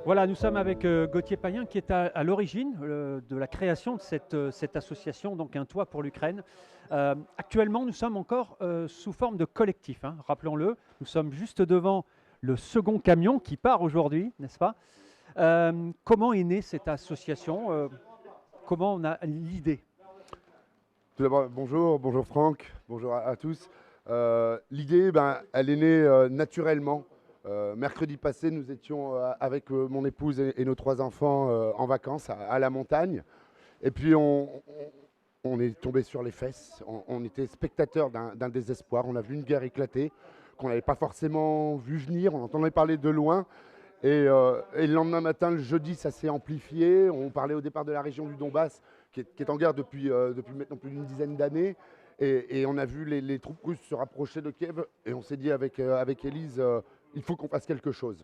Voilà, nous sommes avec Gauthier Payen qui est à l'origine de la création de cette association, donc Un Toit pour l'Ukraine. Actuellement, nous sommes encore sous forme de collectif, hein, rappelons-le. Nous sommes juste devant le second camion qui part aujourd'hui, n'est-ce pas? Comment est née cette association? Comment on a l'idée? Tout d'abord, bonjour Franck, bonjour à tous. L'idée, elle est née naturellement. Mercredi passé, nous étions avec mon épouse et nos 3 enfants en vacances à la montagne. Et puis on est tombé sur les fesses. On était spectateurs d'un désespoir. On a vu une guerre éclater qu'on n'avait pas forcément vu venir. On entendait parler de loin. Et le lendemain matin, le jeudi, ça s'est amplifié. On parlait au départ de la région du Donbass, qui est en guerre depuis maintenant plus d'une dizaine d'années. Et on a vu les troupes russes se rapprocher de Kiev. Et on s'est dit avec Élise, il faut qu'on fasse quelque chose.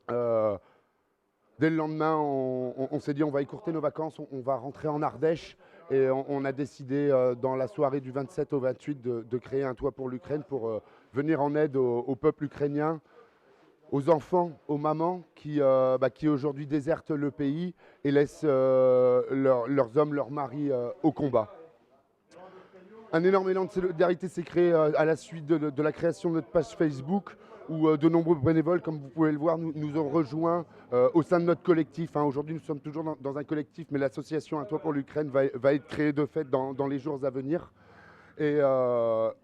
Dès le lendemain, on s'est dit on va écourter nos vacances, on va rentrer en Ardèche. Et on a décidé dans la soirée du 27 au 28 de créer Un Toit pour l'Ukraine pour venir en aide au peuple ukrainien, aux enfants, aux mamans qui aujourd'hui désertent le pays et laissent leurs hommes, leurs maris au combat. Un énorme élan de solidarité s'est créé à la suite de la création de notre page Facebook où de nombreux bénévoles, comme vous pouvez le voir, nous ont rejoints au sein de notre collectif. Aujourd'hui, nous sommes toujours dans un collectif, mais l'association Un Toit pour l'Ukraine va être créée de fait dans les jours à venir. Et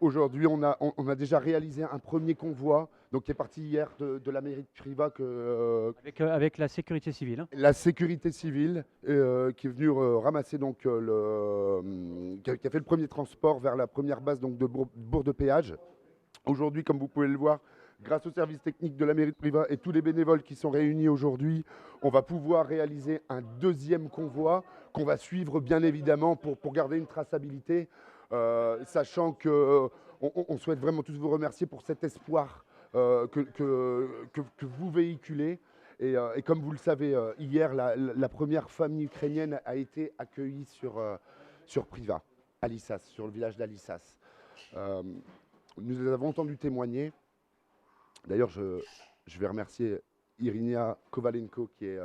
aujourd'hui, on a déjà réalisé un premier convoi, donc qui est parti hier de la mairie de Privas. Avec la sécurité civile, hein. La sécurité civile qui est venue ramasser donc qui a fait le premier transport vers la première base donc de Bourg de Péage. Aujourd'hui, comme vous pouvez le voir, grâce au service technique de la mairie de Privas et tous les bénévoles qui sont réunis aujourd'hui, on va pouvoir réaliser un deuxième convoi qu'on va suivre bien évidemment pour garder une traçabilité, sachant qu'on souhaite vraiment tous vous remercier pour cet espoir que vous véhiculez. Et comme vous le savez, hier, la première famille ukrainienne a été accueillie sur Privas, à Lissas, sur le village d'Alissas. Nous les avons entendus témoigner. D'ailleurs, je vais remercier Irinia Kovalenko, qui est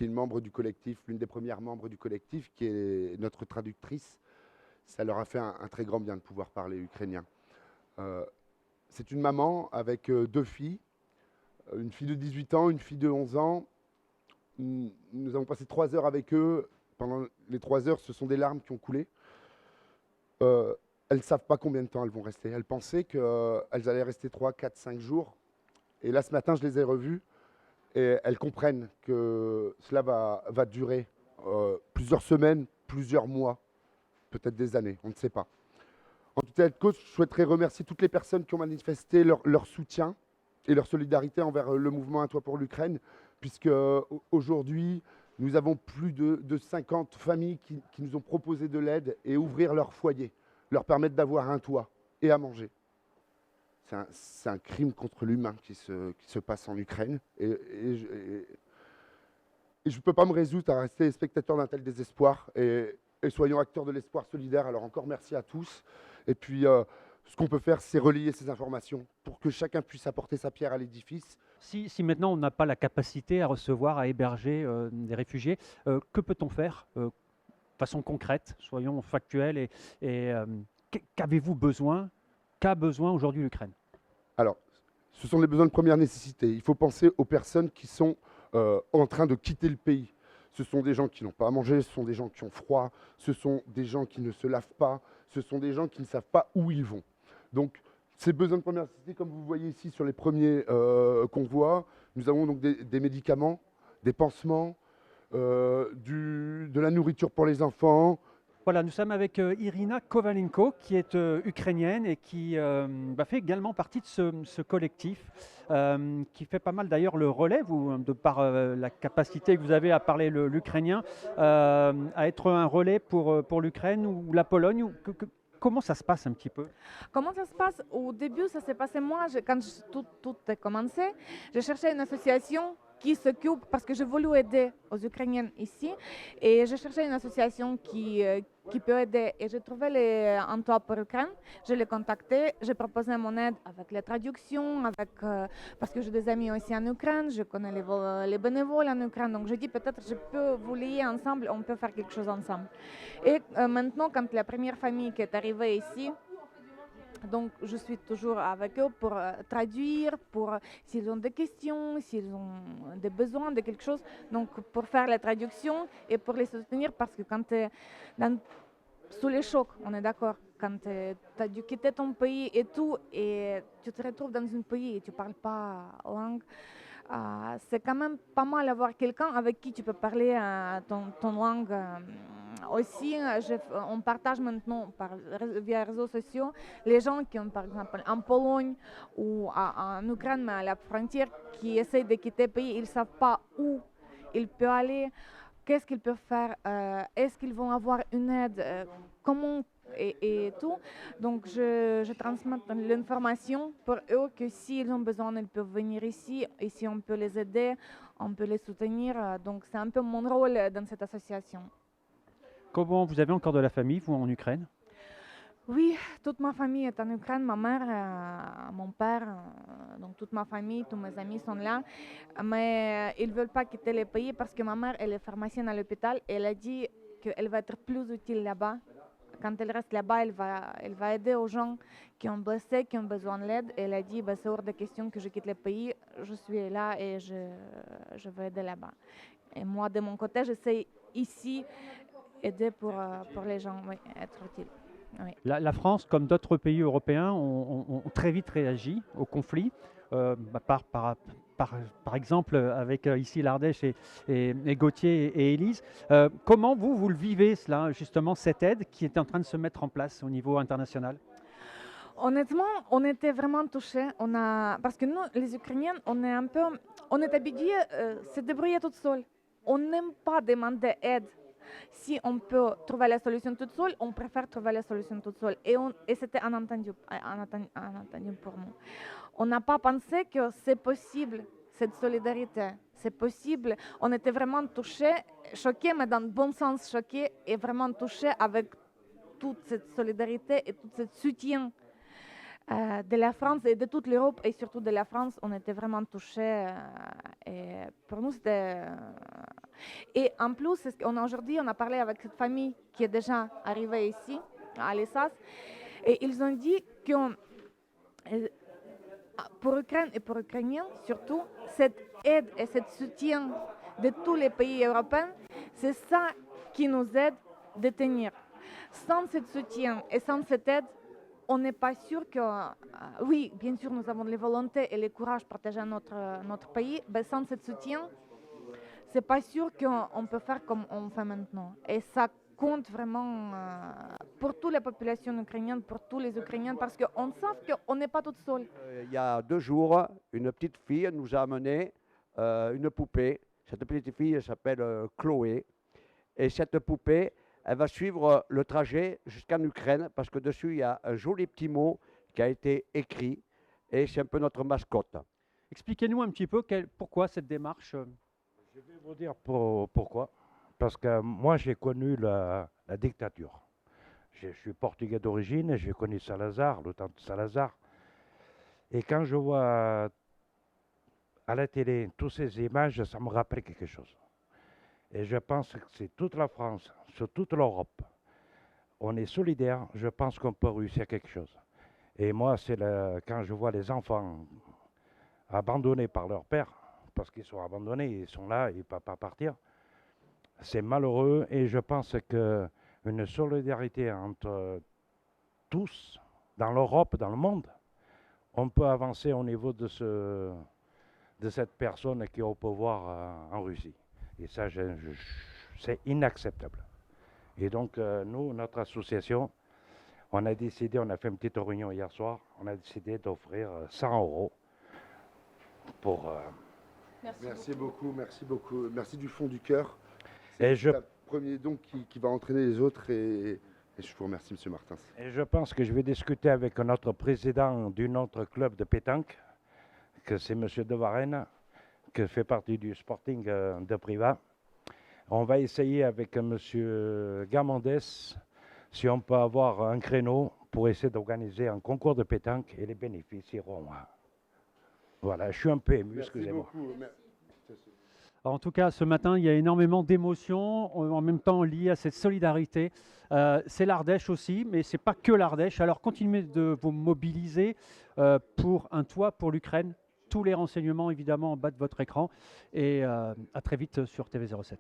une membre du collectif, l'une des premières membres du collectif, qui est notre traductrice. Ça leur a fait un très grand bien de pouvoir parler ukrainien. C'est une maman avec 2 filles, une fille de 18 ans, une fille de 11 ans. Nous avons passé 3 heures avec eux. Pendant les 3 heures, ce sont des larmes qui ont coulé. Elles ne savent pas combien de temps elles vont rester. Elles pensaient qu'elles allaient rester 3, 4, 5 jours. Et là, ce matin, je les ai revues et elles comprennent que cela va durer plusieurs semaines, plusieurs mois, peut-être des années, on ne sait pas. En tout état de cause, je souhaiterais remercier toutes les personnes qui ont manifesté leur soutien et leur solidarité envers le mouvement Un Toit pour l'Ukraine, puisque aujourd'hui, nous avons plus de 50 familles qui nous ont proposé de l'aide et ouvrir leur foyer, leur permettre d'avoir un toit et à manger. C'est un crime contre l'humain qui se passe en Ukraine. Et je ne peux pas me résoudre à rester spectateur d'un tel désespoir. Et soyons acteurs de l'espoir solidaire. Alors encore merci à tous. Et puis, ce qu'on peut faire, c'est relayer ces informations pour que chacun puisse apporter sa pierre à l'édifice. Si maintenant on n'a pas la capacité à recevoir, à héberger des réfugiés, que peut-on faire de façon concrète? Soyons factuels. Qu'avez-vous besoin? Qu'a besoin aujourd'hui l'Ukraine? Alors, ce sont les besoins de première nécessité. Il faut penser aux personnes qui sont en train de quitter le pays. Ce sont des gens qui n'ont pas à manger, ce sont des gens qui ont froid, ce sont des gens qui ne se lavent pas, ce sont des gens qui ne savent pas où ils vont. Donc, ces besoins de première nécessité, comme vous voyez ici sur les premiers convois, nous avons donc des médicaments, des pansements, de la nourriture pour les enfants, Voilà, nous sommes avec Irina Kovalenko, qui est ukrainienne et qui fait également partie de ce collectif, qui fait pas mal d'ailleurs le relais, vous, de par la capacité que vous avez à parler l'ukrainien, à être un relais pour l'Ukraine ou la Pologne. Comment ça se passe un petit peu? Comment ça se passe? Au début, ça s'est passé moi, tout a commencé, j'ai cherché une association qui s'occupe, parce que j'ai voulu aider aux Ukrainiens ici, et j'ai cherché une association qui peut aider. Et j'ai trouvé un toit pour Ukraine, je l'ai contacté, j'ai proposé mon aide avec les traductions, parce que j'ai des amis aussi en Ukraine, je connais les bénévoles en Ukraine, donc je dis peut-être je peux vous lier ensemble, on peut faire quelque chose ensemble. Et maintenant, quand la première famille qui est arrivée ici, donc, je suis toujours avec eux pour traduire, s'ils ont des questions, s'ils ont des besoins de quelque chose, donc pour faire la traduction et pour les soutenir parce que quand tu es sous les chocs, on est d'accord, quand tu as dû quitter ton pays et tout, et tu te retrouves dans un pays et tu ne parles pas langue, c'est quand même pas mal d'avoir quelqu'un avec qui tu peux parler ton langue. Aussi, on partage maintenant via les réseaux sociaux les gens qui ont, par exemple, en Pologne ou en Ukraine, mais à la frontière, qui essayent de quitter le pays, ils ne savent pas où ils peuvent aller, qu'est-ce qu'ils peuvent faire, est-ce qu'ils vont avoir une aide, comment et tout. Donc, je transmets l'information pour eux que s'ils ont besoin, ils peuvent venir ici. Ici, on peut les aider, on peut les soutenir. Donc, c'est un peu mon rôle dans cette association. Comment vous avez encore de la famille, vous, en Ukraine? Oui, toute ma famille est en Ukraine, ma mère, mon père, donc toute ma famille, tous mes amis sont là. Mais ils ne veulent pas quitter le pays parce que ma mère, elle est pharmacienne à l'hôpital et elle a dit qu'elle va être plus utile là-bas. Quand elle reste là-bas, elle va aider aux gens qui ont blessé, qui ont besoin d'aide. Elle a dit, bah, c'est hors de question que je quitte le pays, je suis là et je veux aider là-bas. Et moi, de mon côté, j'essaie ici aider pour les gens, oui, être utile. Oui. La France, comme d'autres pays européens, ont très vite réagi au conflit, par exemple avec ici l'Ardèche et Gauthier et Élise. Comment vous le vivez, cela, justement, cette aide qui est en train de se mettre en place au niveau international? Honnêtement, on était vraiment touchés. Parce que nous, les Ukrainiens, on est habitués à se débrouiller tout seul. On n'aime pas demander aide. Si on peut trouver la solution toute seule, on préfère trouver la solution toute seule. Et c'était inattendu pour nous. On n'a pas pensé que c'est possible, cette solidarité. C'est possible. On était vraiment touchés, choqués, mais dans le bon sens choqués, et vraiment touchés avec toute cette solidarité et tout ce soutien de la France et de toute l'Europe et surtout de la France. On était vraiment touchés. Et pour nous, c'était... Et en plus, aujourd'hui, on a parlé avec cette famille qui est déjà arrivée ici, à Alsace, et ils ont dit que pour l'Ukraine et pour les Ukrainiens, surtout, cette aide et ce soutien de tous les pays européens, c'est ça qui nous aide à tenir. Sans ce soutien et sans cette aide, on n'est pas sûr que, oui, bien sûr, nous avons les volontés et le courage de protéger notre pays, mais sans ce soutien, c'est pas sûr qu'on peut faire comme on fait maintenant. Et ça compte vraiment pour toute la population ukrainienne, pour tous les Ukrainiens, parce qu'on sait qu'on n'est pas tout seul. Il y a 2 jours, une petite fille nous a amené une poupée. Cette petite fille s'appelle Chloé. Et cette poupée, elle va suivre le trajet jusqu'en Ukraine parce que dessus, il y a un joli petit mot qui a été écrit et c'est un peu notre mascotte. Expliquez-nous un petit peu pourquoi cette démarche. Je vais vous dire pourquoi. Parce que moi, j'ai connu la dictature. Je suis portugais d'origine et j'ai connu Salazar, le temps de Salazar. Et quand je vois à la télé toutes ces images, ça me rappelle quelque chose. Et je pense que c'est toute la France, sur toute l'Europe. On est solidaires, je pense qu'on peut réussir quelque chose. Et moi, quand je vois les enfants abandonnés par leur père, parce qu'ils sont abandonnés, ils sont là, ils ne peuvent pas partir, c'est malheureux et je pense qu'une solidarité entre tous, dans l'Europe, dans le monde, on peut avancer au niveau de cette personne qui est au pouvoir en Russie. Et ça, c'est inacceptable. Et donc, nous, notre association, on a décidé, on a fait une petite réunion hier soir, on a décidé d'offrir 100 euros pour... Merci beaucoup, merci beaucoup. Merci du fond du cœur. Et C'est un premier don qui va entraîner les autres et je vous remercie, Monsieur Martins. Et je pense que je vais discuter avec notre président d'un autre club de pétanque, que c'est M. De Varenne, qui fait partie du Sporting de Privas. On va essayer avec M. Gamandès si on peut avoir un créneau pour essayer d'organiser un concours de pétanque et les bénéfices iront. Voilà, je suis un peu ému, excusez-moi. En tout cas, ce matin, il y a énormément d'émotions, en même temps liées à cette solidarité. C'est l'Ardèche aussi, mais ce n'est pas que l'Ardèche. Alors continuez de vous mobiliser pour un toit pour l'Ukraine. Tous les renseignements, évidemment, en bas de votre écran. Et à très vite sur TV07.